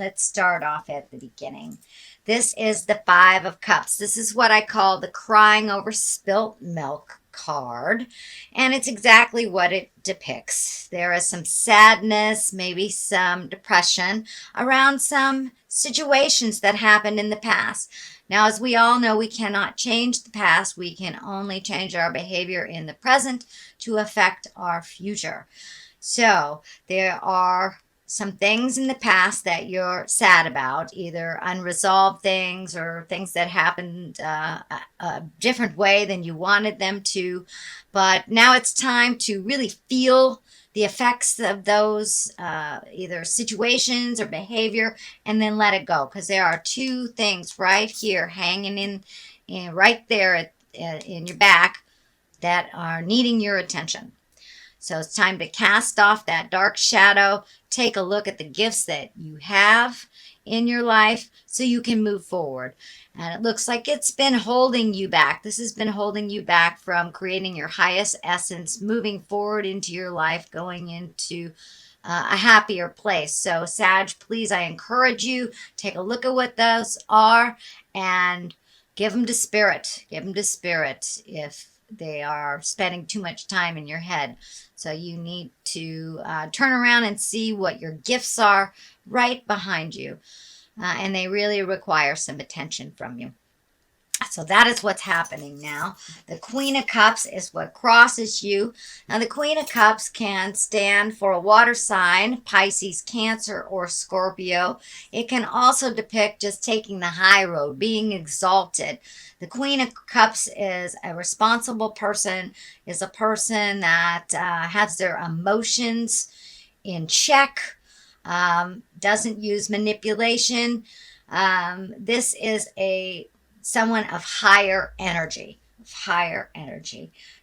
let's start off at the beginning. This is the Five of Cups. This is what I call the crying over spilt milk card, and it's exactly what it depicts. There is some sadness, maybe some depression around some situations that happened in the past. Now, as we all know, we cannot change the past. We can only change our behavior in the present to affect our future. So there are some things in the past that you're sad about, either unresolved things or things that happened a different way than you wanted them to. But now it's time to really feel the effects of those either situations or behavior, and then let it go. Because there are two things right here hanging in right there in your back that are needing your attention. So it's time to cast off that dark shadow, take a look at the gifts that you have in your life so you can move forward. And it looks like it's been holding you back. This has been holding you back from creating your highest essence, moving forward into your life, going into a happier place. So Sag, please, I encourage you, take a look at what those are and give them to spirit. Give them to spirit if they are spending too much time in your head. So you need to turn around and see what your gifts are right behind you. And they really require some attention from you. So that is what's happening now. The Queen of Cups is what crosses you. Now, the Queen of Cups can stand for a water sign, Pisces, Cancer, or Scorpio. It can also depict just taking the high road, being exalted. The Queen of Cups is a responsible person, is a person that has their emotions in check, doesn't use manipulation. This is someone of higher energy.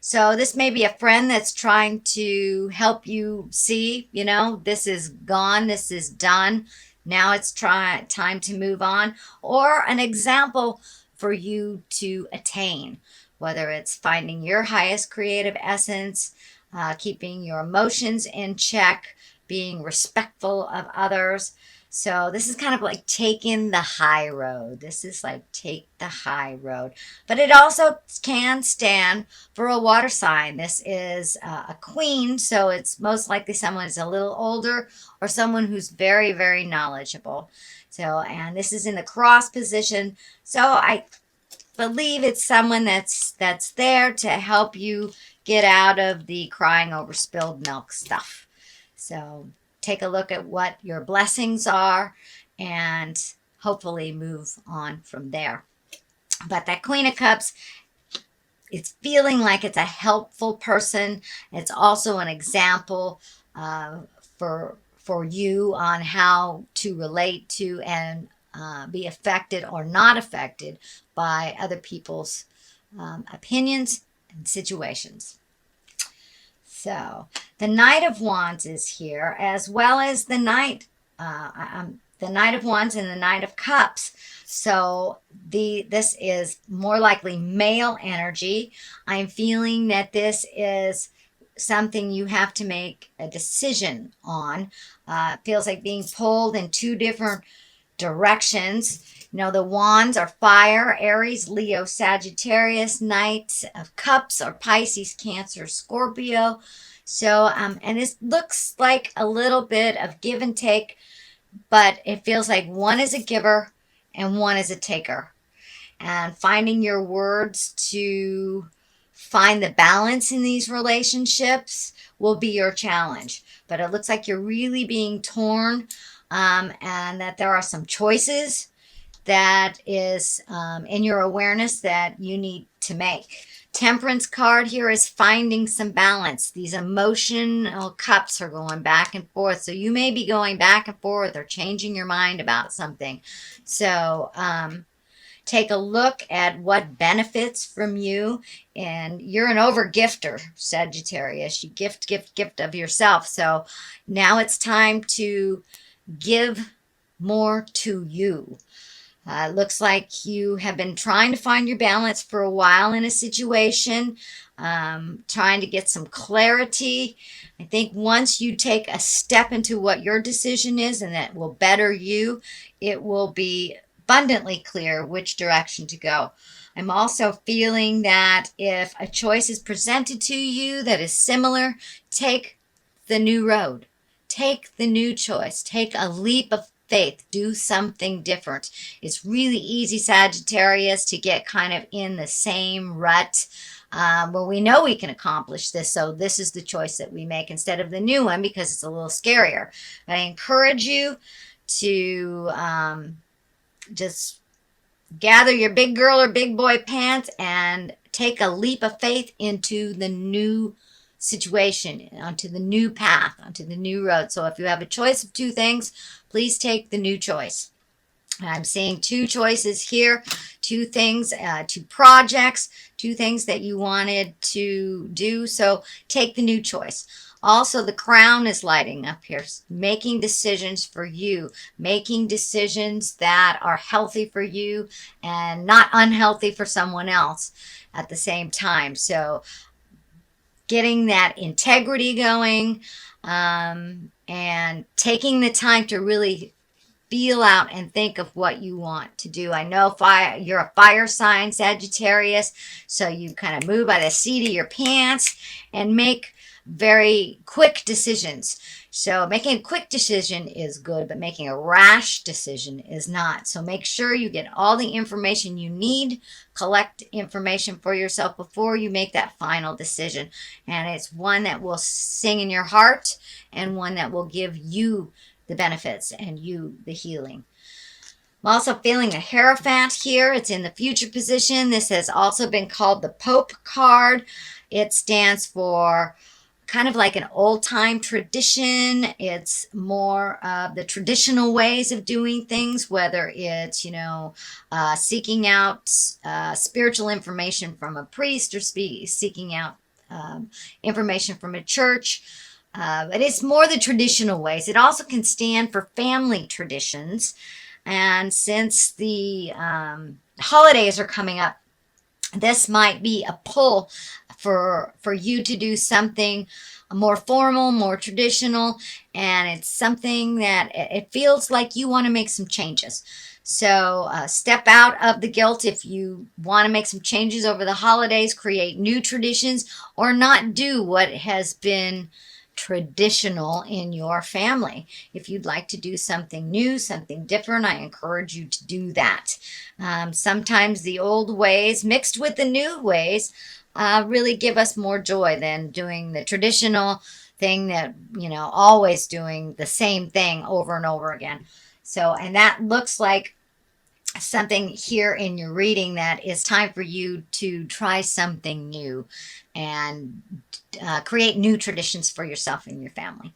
So this may be a friend that's trying to help you see, this is gone, this is done. Now it's time to move on. Or an example for you to attain, whether it's finding your highest creative essence, keeping your emotions in check, being respectful of others. So this is kind of like taking the high road. This is like take the high road. But it also can stand for a water sign. This is a queen, so it's most likely someone who's a little older or someone who's very, very knowledgeable. So, and this is in the cross position. So I believe it's someone that's there to help you get out of the crying over spilled milk stuff. So take a look at what your blessings are and hopefully move on from there. But that Queen of Cups, it's feeling like it's a helpful person. It's also an example for you on how to relate to and be affected or not affected by other people's opinions and situations. So the Knight of Wands is here, as well as the Knight of Wands and the Knight of Cups. So this is more likely male energy. I'm feeling that this is something you have to make a decision on. It feels like being pulled in two different directions. The wands are fire, Aries, Leo, Sagittarius. Knight of Cups are Pisces, Cancer, Scorpio. So, and this looks like a little bit of give and take, but it feels like one is a giver and one is a taker. And finding your words to find the balance in these relationships will be your challenge. But it looks like you're really being torn, and that there are some choices that is in your awareness that you need to make. Temperance card here is finding some balance. These emotional cups are going back and forth. So you may be going back and forth or changing your mind about something. So take a look at what benefits from you. And you're an over-gifter, Sagittarius. You gift of yourself. So now it's time to give more to you. Looks like you have been trying to find your balance for a while in a situation, trying to get some clarity. I think once you take a step into what your decision is and that will better you, it will be abundantly clear which direction to go. I'm also feeling that if a choice is presented to you that is similar, take the new road. Take the new choice. Take a leap of faith. Do something different. It's really easy, Sagittarius, to get kind of in the same rut where we know we can accomplish this. So this is the choice that we make instead of the new one because it's a little scarier. But I encourage you to just gather your big girl or big boy pants and take a leap of faith into the new situation, onto the new path, onto the new road. So if you have a choice of two things, please take the new choice. I'm seeing two choices here, two things, two projects, two things that you wanted to do. So take the new choice. Also, the crown is lighting up here, making decisions for you, making decisions that are healthy for you and not unhealthy for someone else at the same time. So getting that integrity going and taking the time to really feel out and think of what you want to do. I know you're a fire sign, Sagittarius, so you kind of move by the seat of your pants and make very quick decisions. So making a quick decision is good, but making a rash decision is not. So make sure you get all the information you need, collect information for yourself before you make that final decision. And it's one that will sing in your heart and one that will give you the benefits and you the healing. I'm also feeling a Hierophant here. It's in the future position. This has also been called the Pope card. It stands for kind of like an old-time tradition. It's more of the traditional ways of doing things, whether it's, seeking out spiritual information from a priest or seeking out information from a church. But it's more the traditional ways. It also can stand for family traditions. And since the holidays are coming up, this might be a pull for you to do something more formal, more traditional, and it's something that it feels like you want to make some changes. So step out of the guilt if you want to make some changes over the holidays, create new traditions, or not do what has been traditional in your family. If you'd like to do something new, something different, I encourage you to do that. Sometimes the old ways mixed with the new ways really give us more joy than doing the traditional thing that, always doing the same thing over and over again. So, and that looks like something here in your reading that is time for you to try something new and create new traditions for yourself and your family.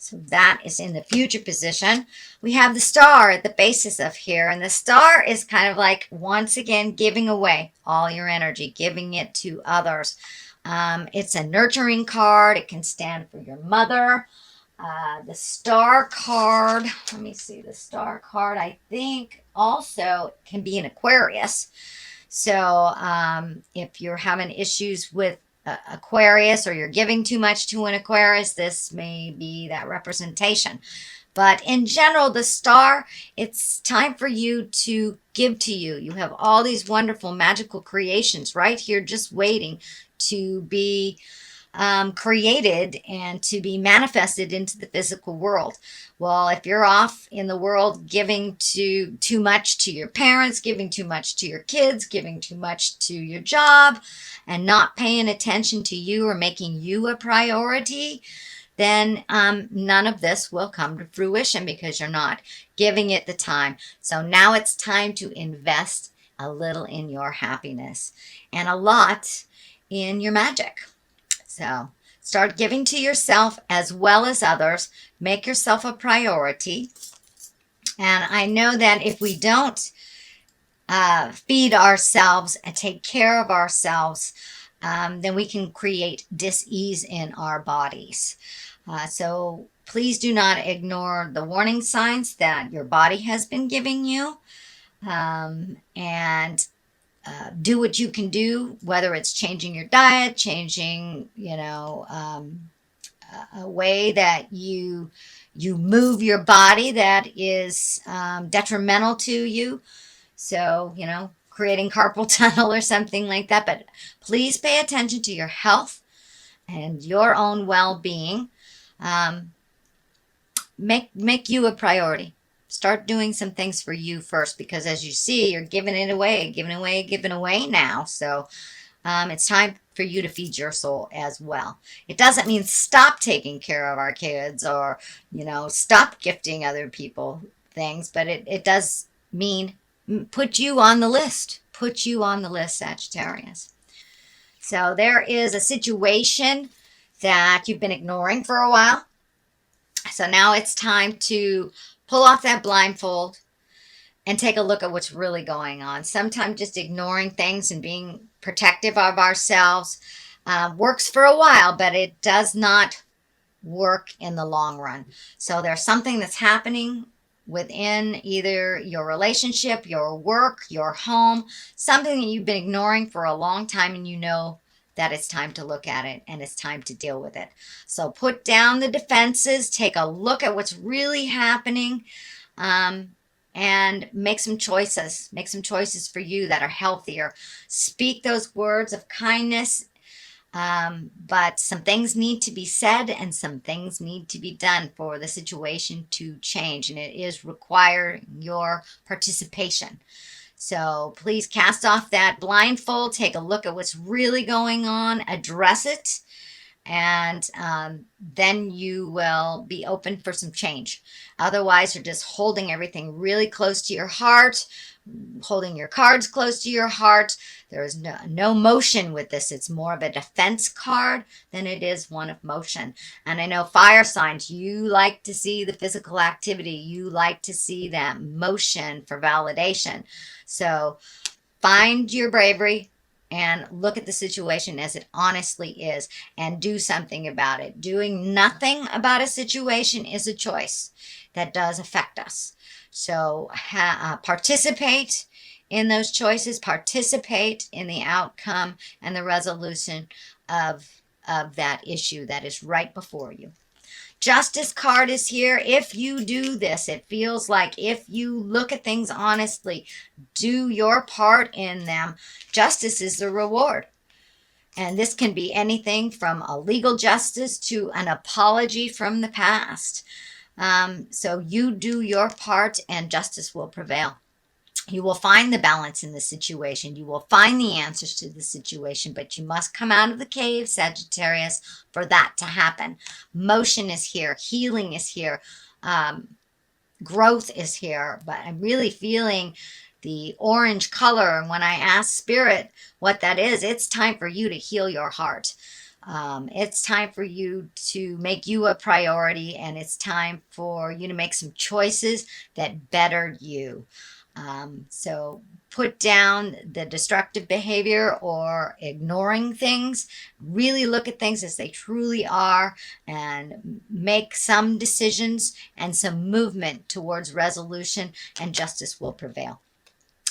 So that is in the future position. We have the star at the basis of here. And the star is kind of like, once again, giving away all your energy, giving it to others. It's a nurturing card. It can stand for your mother. The star card, let me see, the star card, I think also can be an Aquarius. So if you're having issues with Aquarius or you're giving too much to an Aquarius, this may be that representation. But in general, the star, it's time for you to give to you. You have all these wonderful magical creations right here just waiting to be created and to be manifested into the physical world. Well, if you're off in the world giving too much to your parents, giving too much to your kids, giving too much to your job, and not paying attention to you or making you a priority, then none of this will come to fruition because you're not giving it the time. So now it's time to invest a little in your happiness and a lot in your magic. So start giving to yourself as well as others. Make yourself a priority. And I know that if we don't feed ourselves and take care of ourselves, then we can create dis-ease in our bodies. So please do not ignore the warning signs that your body has been giving you. And do what you can do, whether it's changing your diet, changing, a way that you move your body that is detrimental to you. So, creating carpal tunnel or something like that. But please pay attention to your health and your own well-being. Um, make you a priority. Start doing some things for you first, because as you see, you're giving it away, giving away, giving away now. So it's time for you to feed your soul as well. It doesn't mean stop taking care of our kids or, stop gifting other people things, but it does mean put you on the list. Put you on the list, Sagittarius. So there is a situation that you've been ignoring for a while. So now it's time to pull off that blindfold and take a look at what's really going on. Sometimes just ignoring things and being protective of ourselves works for a while, but it does not work in the long run. So there's something that's happening within either your relationship, your work, your home, something that you've been ignoring for a long time, and you know that it's time to look at it and it's time to deal with it. So put down the defenses, take a look at what's really happening, and make some choices. Make some choices for you that are healthier. Speak those words of kindness, but some things need to be said and some things need to be done for the situation to change, and it is require your participation. So please cast off that blindfold, take a look at what's really going on, address it, and then you will be open for some change. Otherwise, you're just holding everything really close to your heart, holding your cards close to your heart. There is no motion with this. It's more of a defense card than it is one of motion. And I know fire signs, you like to see the physical activity. You like to see that motion for validation. So find your bravery and look at the situation as it honestly is and do something about it. Doing nothing about a situation is a choice that does affect us. So participate in those choices, participate in the outcome and the resolution of that issue that is right before you. Justice card is here. If you do this, it feels like if you look at things honestly, do your part in them, justice is the reward. And this can be anything from a legal justice to an apology from the past. So you do your part and justice will prevail. You will find the balance in the situation. You will find the answers to the situation, but you must come out of the cave, Sagittarius, for that to happen. Motion is here. Healing is here. Growth is here. But I'm really feeling the orange color. And when I ask Spirit what that is, it's time for you to heal your heart. It's time for you to make you a priority, and it's time for you to make some choices that better you. So put down the destructive behavior or ignoring things. Really look at things as they truly are and make some decisions and some movement towards resolution, and justice will prevail.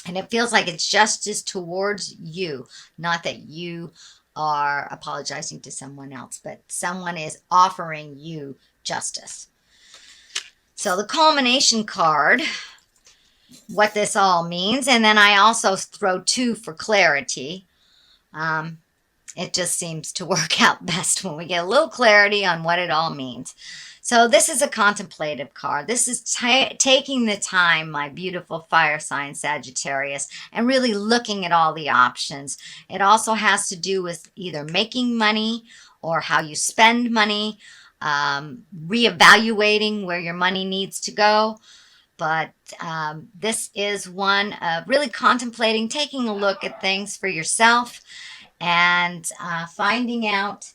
And it feels like it's justice towards you, not that you are apologizing to someone else, but someone is offering you justice. So the culmination card, what this all means, and then I also throw 2 for clarity. It just seems to work out best when we get a little clarity on what it all means. So this is a contemplative card. This is taking the time, my beautiful fire sign Sagittarius, and really looking at all the options. It also has to do with either making money or how you spend money, reevaluating where your money needs to go. But this is one of really contemplating, taking a look at things for yourself and finding out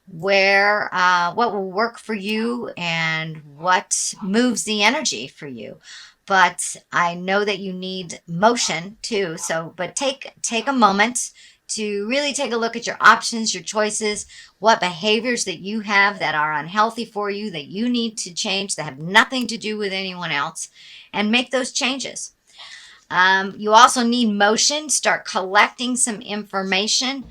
where what will work for you and what moves the energy for you. But I know that you need motion too. So, but take a moment to really take a look at your options, your choices, what behaviors that you have that are unhealthy for you, that you need to change, that have nothing to do with anyone else, and make those changes. You also need motion. Start collecting some information.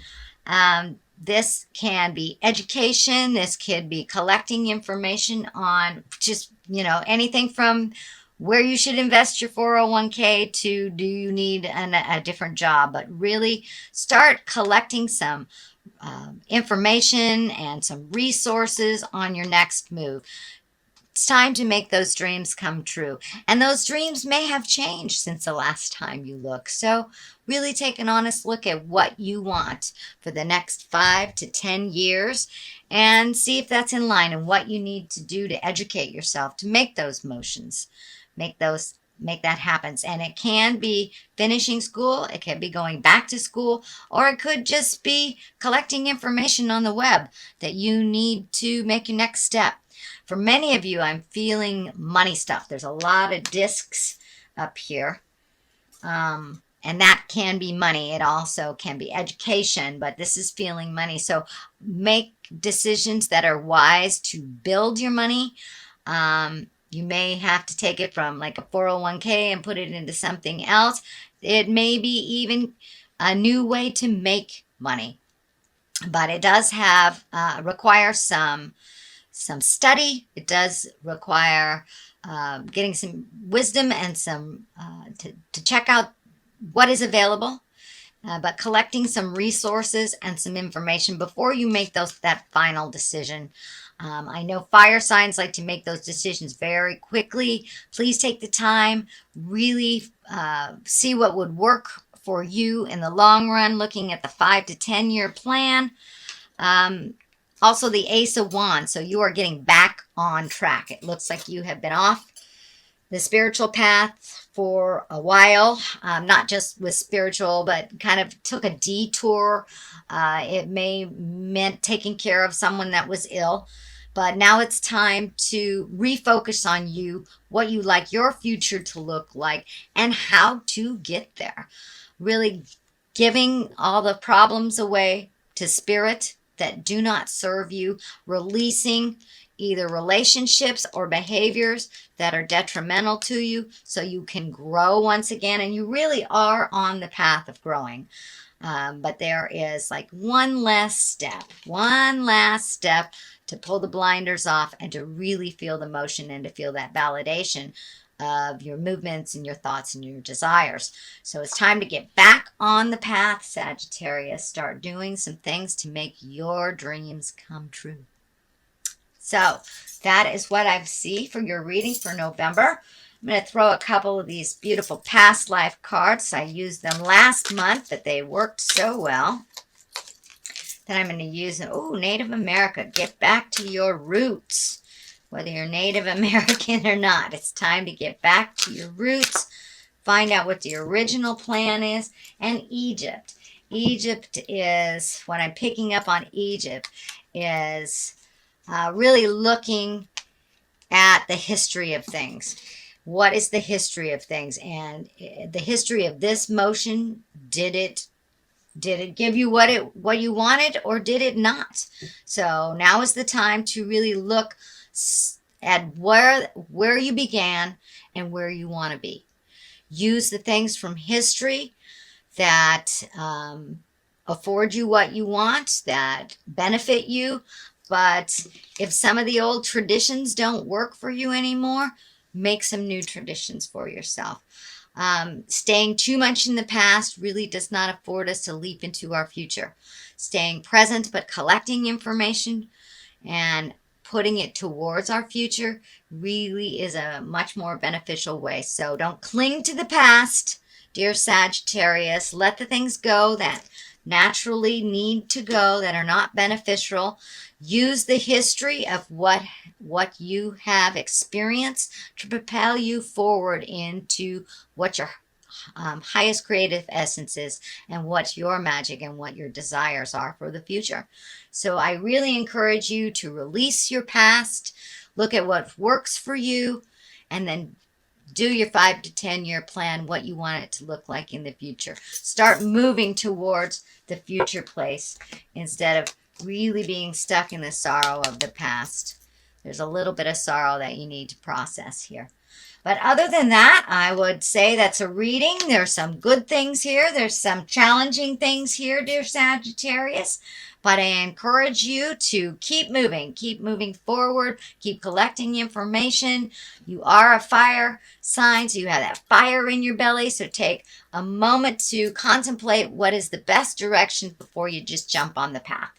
This can be education. This could be collecting information on just, anything from where you should invest your 401k to do you need a different job. But really start collecting some information and some resources on your next move. It's time to make those dreams come true. And those dreams may have changed since the last time you looked. So really take an honest look at what you want for the next 5 to 10 years and see if that's in line and what you need to do to educate yourself to make those motions, make that happen. And it can be finishing school, it can be going back to school, or it could just be collecting information on the web that you need to make your next step. For many of you, I'm feeling money stuff. There's a lot of discs up here. And that can be money. It also can be education, but this is feeling money. So make decisions that are wise to build your money. You may have to take it from like a 401k and put it into something else. It may be even a new way to make money. But it does require some study. It does require getting some wisdom and some to check out what is available, but collecting some resources and some information before you make that final decision. I know fire signs like to make those decisions very quickly. Please take the time, really see what would work for you in the long run, looking at the 5 to 10 year plan. Also the Ace of Wands. So you are getting back on track. It looks like you have been off the spiritual path for a while, not just with spiritual, but kind of took a detour. It may meant taking care of someone that was ill, but now it's time to refocus on you, what you like your future to look like, and how to get there. Really giving all the problems away to spirit that do not serve you, releasing either relationships or behaviors that are detrimental to you so you can grow once again. And you really are on the path of growing. But there is like one last step to pull the blinders off and to really feel the motion and to feel that validation of your movements and your thoughts and your desires. So it's time to get back on the path, Sagittarius. Start doing some things to make your dreams come true. So that is what I see for your reading for November. I'm going to throw a couple of these beautiful past life cards. I used them last month, but they worked so well that I'm going to use them. Oh, Native America, get back to your roots. Whether you're Native American or not, it's time to get back to your roots. Find out what the original plan is. And Egypt. Egypt is, what I'm picking up on Egypt is really looking at the history of things. What is the history of things? And the history of this motion, did it give you what you wanted, or did it not? So now is the time to really look at where you began and where you want to be. Use the things from history that afford you what you want, that benefit you. But if some of the old traditions don't work for you anymore, make some new traditions for yourself. Staying too much in the past really does not afford us to leap into our future. Staying present but collecting information and putting it towards our future really is a much more beneficial way. So don't cling to the past, dear Sagittarius. Let the things go that naturally need to go, that are not beneficial. Use the history of what you have experienced to propel you forward into what your highest creative essence is and what your magic and what your desires are for the future. So I really encourage you to release your past, look at what works for you, and then do your 5 to 10 year plan, what you want it to look like in the future. Start moving towards the future place instead of really being stuck in the sorrow of the past. There's a little bit of sorrow that you need to process here. But other than that, I would say that's a reading. There's some good things here. There's some challenging things here, dear Sagittarius. But I encourage you to keep moving forward, keep collecting information. You are a fire sign, so you have that fire in your belly. So take a moment to contemplate what is the best direction before you just jump on the path.